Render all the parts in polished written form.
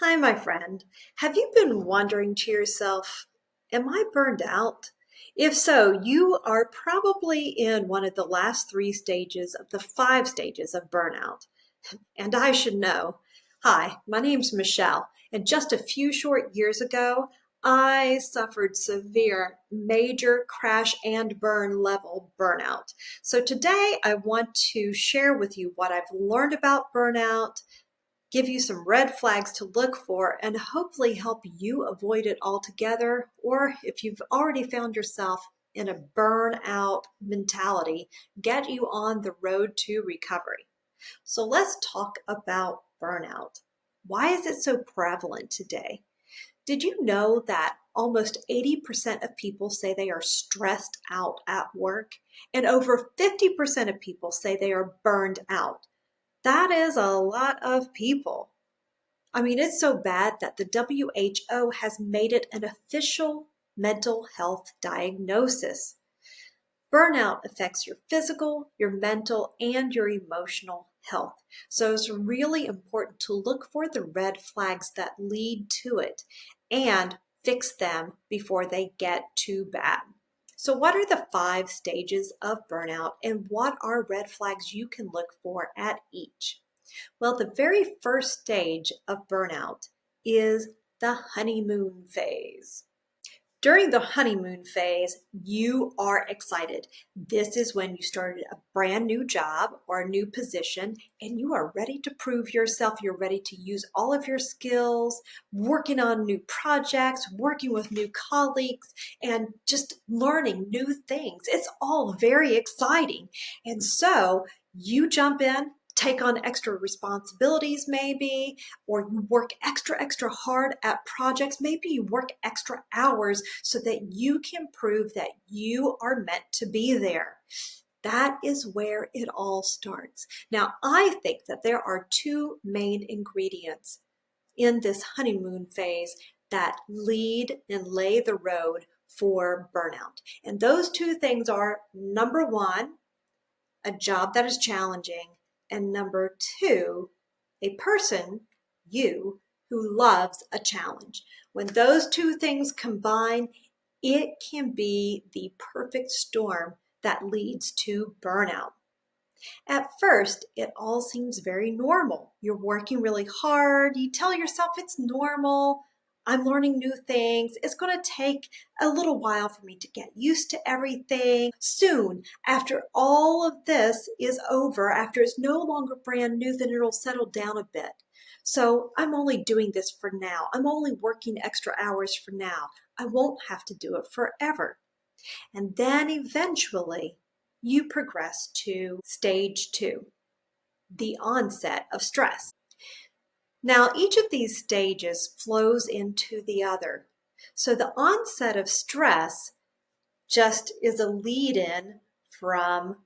Hi, my friend. Have you been wondering to yourself, am I burned out? If so, you are probably in one of the last three stages of the five stages of burnout. And I should know. Hi, my name's Michelle, and just a few short years ago, I suffered severe major crash and burn level burnout. So today I want to share with you what I've learned about burnout, give you some red flags to look for, and hopefully help you avoid it altogether. Or if you've already found yourself in a burnout mentality, get you on the road to recovery. So let's talk about burnout. Why is it so prevalent today? Did you know that almost 80% of people say they are stressed out at work, and over 50% of people say they are burned out? That is a lot of people. I mean, it's so bad that the WHO has made it an official mental health diagnosis. Burnout affects your physical, your mental, and your emotional health. So it's really important to look for the red flags that lead to it and fix them before they get too bad. So, what are the five stages of burnout, and what are red flags you can look for at each? Well, the very first stage of burnout is the honeymoon phase. During the honeymoon phase, you are excited. This is when you started a brand new job or a new position and you are ready to prove yourself. You're ready to use all of your skills, working on new projects, working with new colleagues, and just learning new things. It's all very exciting. And so you jump in, take on extra responsibilities maybe, or you work extra hard at projects. Maybe you work extra hours so that you can prove that you are meant to be there. That is where it all starts. Now, I think that there are two main ingredients in this honeymoon phase that lead and lay the road for burnout. And those two things are, number one, a job that is challenging, and number two, a person, you, who loves a challenge. When those two things combine, it can be the perfect storm that leads to burnout. At first, it all seems very normal. You're working really hard. You tell yourself it's normal. I'm learning new things. It's going to take a little while for me to get used to everything. Soon, after all of this is over, after it's no longer brand new, then it'll settle down a bit. So I'm only doing this for now. I'm only working extra hours for now. I won't have to do it forever. And then eventually, you progress to stage two, the onset of stress. Now, each of these stages flows into the other. So the onset of stress just is a lead in from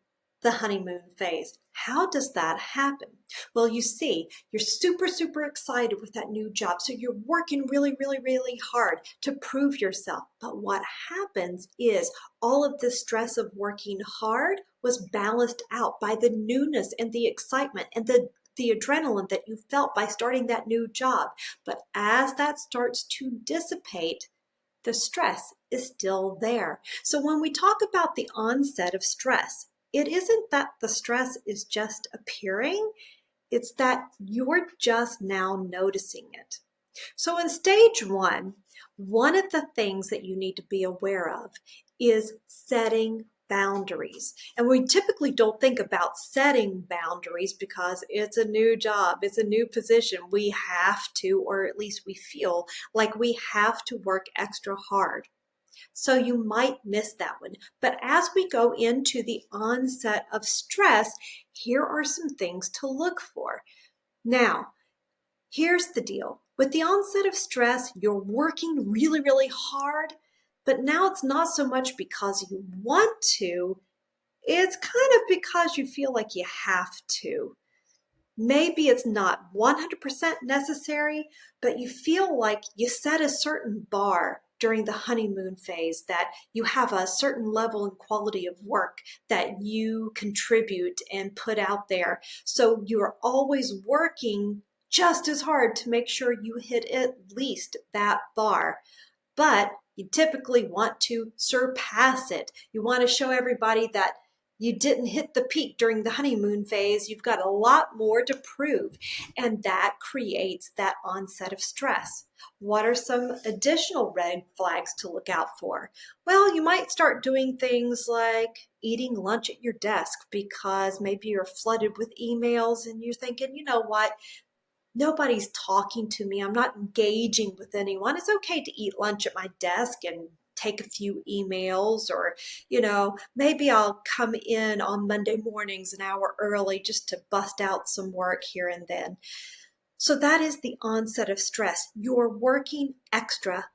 the honeymoon phase. How does that happen? Well, you see, you're super excited with that new job. So you're working really hard to prove yourself. But what happens is all of the stress of working hard was balanced out by the newness and the excitement and the adrenaline that you felt by starting that new job. But as that starts to dissipate, the stress is still there. So when we talk about the onset of stress, it isn't that the stress is just appearing, it's that you're just now noticing it. So in stage one of the things that you need to be aware of is setting boundaries. And we typically don't think about setting boundaries because it's a new job, it's a new position. We have to, or at least we feel like we have to work extra hard. So you might miss that one. But as we go into the onset of stress, here are some things to look for. Now, here's the deal. With the onset of stress, you're working really hard, but now it's not so much because you want to, it's kind of because you feel like you have to. Maybe it's not 100% necessary, but you feel like you set a certain bar during the honeymoon phase, that you have a certain level and quality of work that you contribute and put out there. So you're always working just as hard to make sure you hit at least that bar. But you typically want to surpass it. You want to show everybody that you didn't hit the peak during the honeymoon phase. You've got a lot more to prove, and that creates that onset of stress. What are some additional red flags to look out for? Well, you might start doing things like eating lunch at your desk because maybe you're flooded with emails and you're thinking, you know what? Nobody's talking to me. I'm not engaging with anyone. It's okay to eat lunch at my desk and take a few emails, or, maybe I'll come in on Monday mornings an hour early just to bust out some work here and then. So that is the onset of stress. You're working extra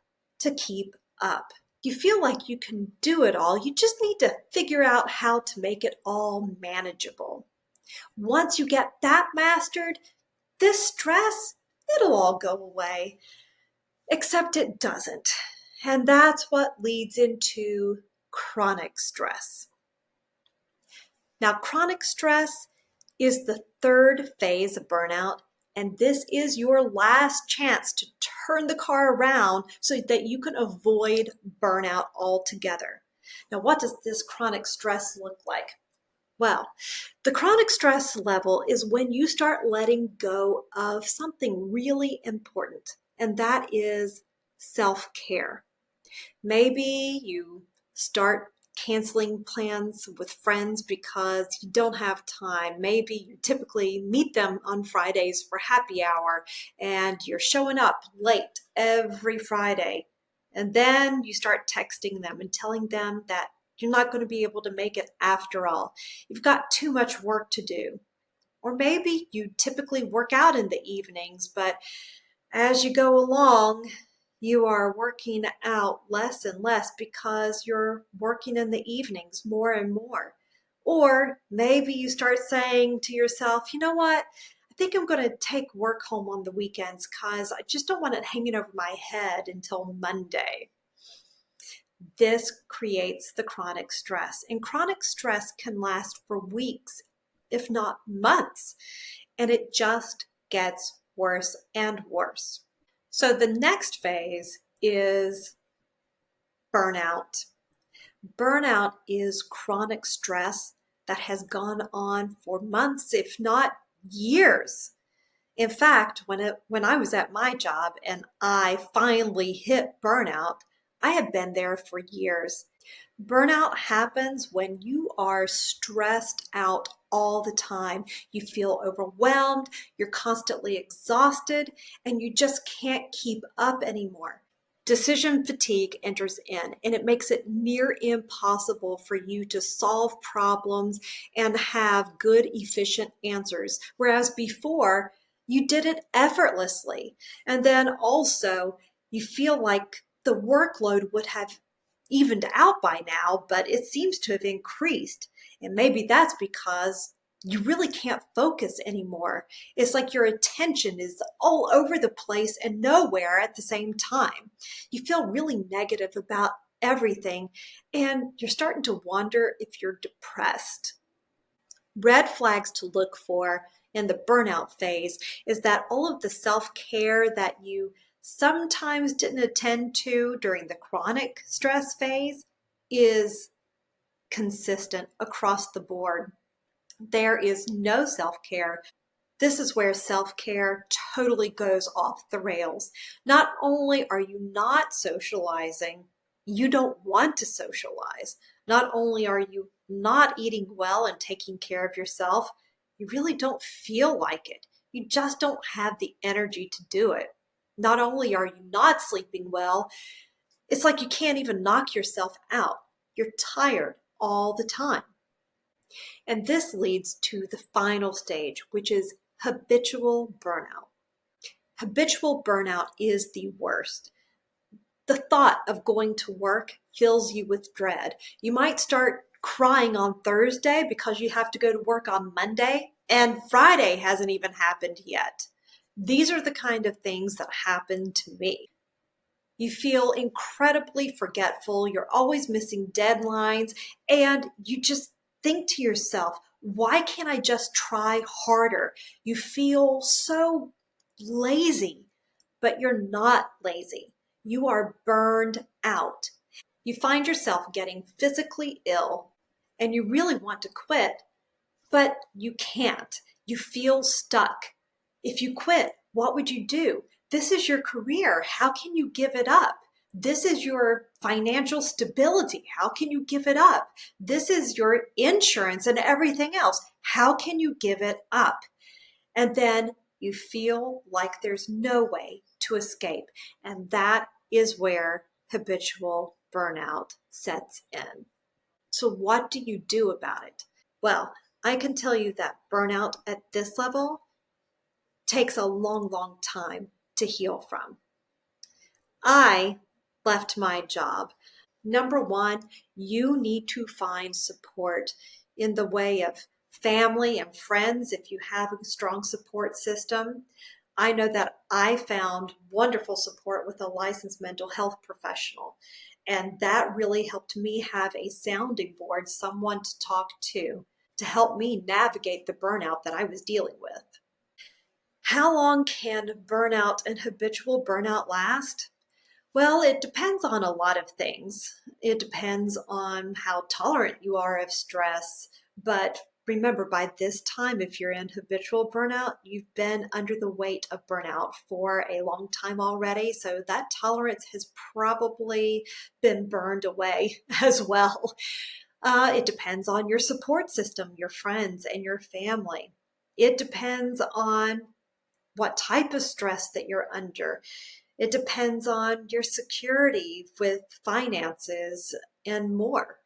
to keep up. You feel like you can do it all. You just need to figure out how to make it all manageable. Once you get that mastered, this stress, it'll all go away, except it doesn't. And that's what leads into chronic stress. Now, chronic stress is the third phase of burnout, and this is your last chance to turn the car around so that you can avoid burnout altogether. Now, what does this chronic stress look like? Well, the chronic stress level is when you start letting go of something really important, and that is self-care. Maybe you start canceling plans with friends because you don't have time. Maybe you typically meet them on Fridays for happy hour and you're showing up late every Friday. And then you start texting them and telling them that you're not going to be able to make it after all. You've got too much work to do. Or maybe you typically work out in the evenings, but as you go along, you are working out less and less because you're working in the evenings more and more. Or maybe you start saying to yourself, you know what? I think I'm going to take work home on the weekends because I just don't want it hanging over my head until Monday. This creates the chronic stress, and chronic stress can last for weeks, if not months, and it just gets worse and worse. So the next phase is burnout. Burnout is chronic stress that has gone on for months, if not years. In fact, when I was at my job and I finally hit burnout, I had been there for years. Burnout happens when you are stressed out all the time. You feel overwhelmed, you're constantly exhausted, and you just can't keep up anymore. Decision fatigue enters in, and it makes it near impossible for you to solve problems and have good, efficient answers. Whereas before, you did it effortlessly. And then also, you feel like the workload would have evened out by now, but it seems to have increased. And maybe that's because you really can't focus anymore. It's like your attention is all over the place and nowhere at the same time. You feel really negative about everything, and you're starting to wonder if you're depressed. Red flags to look for in the burnout phase is that all of the self-care that you sometimes didn't attend to during the chronic stress phase is consistent across the board. There is no self-care. This is where self-care totally goes off the rails. Not only are you not socializing, you don't want to socialize. Not only are you not eating well and taking care of yourself, you really don't feel like it. You just don't have the energy to do it. Not only are you not sleeping well, it's like you can't even knock yourself out. You're tired all the time. And this leads to the final stage, which is habitual burnout. Habitual burnout is the worst. The thought of going to work fills you with dread. You might start crying on Thursday because you have to go to work on Monday, and Friday hasn't even happened yet. These are the kind of things that happen to me. You feel incredibly forgetful. You're always missing deadlines, and you just think to yourself, why can't I just try harder? You feel so lazy, but you're not lazy. You are burned out. You find yourself getting physically ill and you really want to quit, but you can't. You feel stuck. If you quit, what would you do? This is your career. How can you give it up? This is your financial stability. How can you give it up? This is your insurance and everything else. How can you give it up? And then you feel like there's no way to escape. And that is where habitual burnout sets in. So, what do you do about it? Well, I can tell you that burnout at this level takes a long, long time to heal from. I left my job. Number one, you need to find support in the way of family and friends if you have a strong support system. I know that I found wonderful support with a licensed mental health professional, and that really helped me have a sounding board, someone to talk to help me navigate the burnout that I was dealing with. How long can burnout and habitual burnout last? Well, it depends on a lot of things. It depends on how tolerant you are of stress. But remember, by this time, if you're in habitual burnout, you've been under the weight of burnout for a long time already. So that tolerance has probably been burned away as well. It depends on your support system, your friends, and your family. It depends on what type of stress that you're under. It depends on your security with finances and more.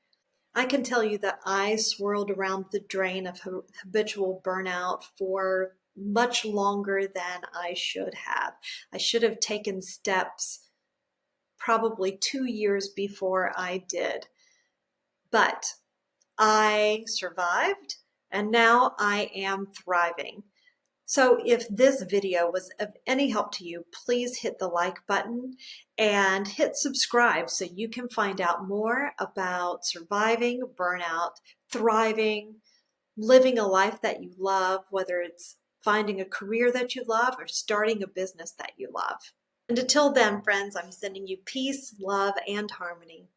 I can tell you that I swirled around the drain of habitual burnout for much longer than I should have. I should have taken steps probably 2 years before I did. But I survived and now I am thriving. So if this video was of any help to you, please hit the like button and hit subscribe so you can find out more about surviving burnout, thriving, living a life that you love, whether it's finding a career that you love or starting a business that you love. And until then, friends, I'm sending you peace, love, and harmony.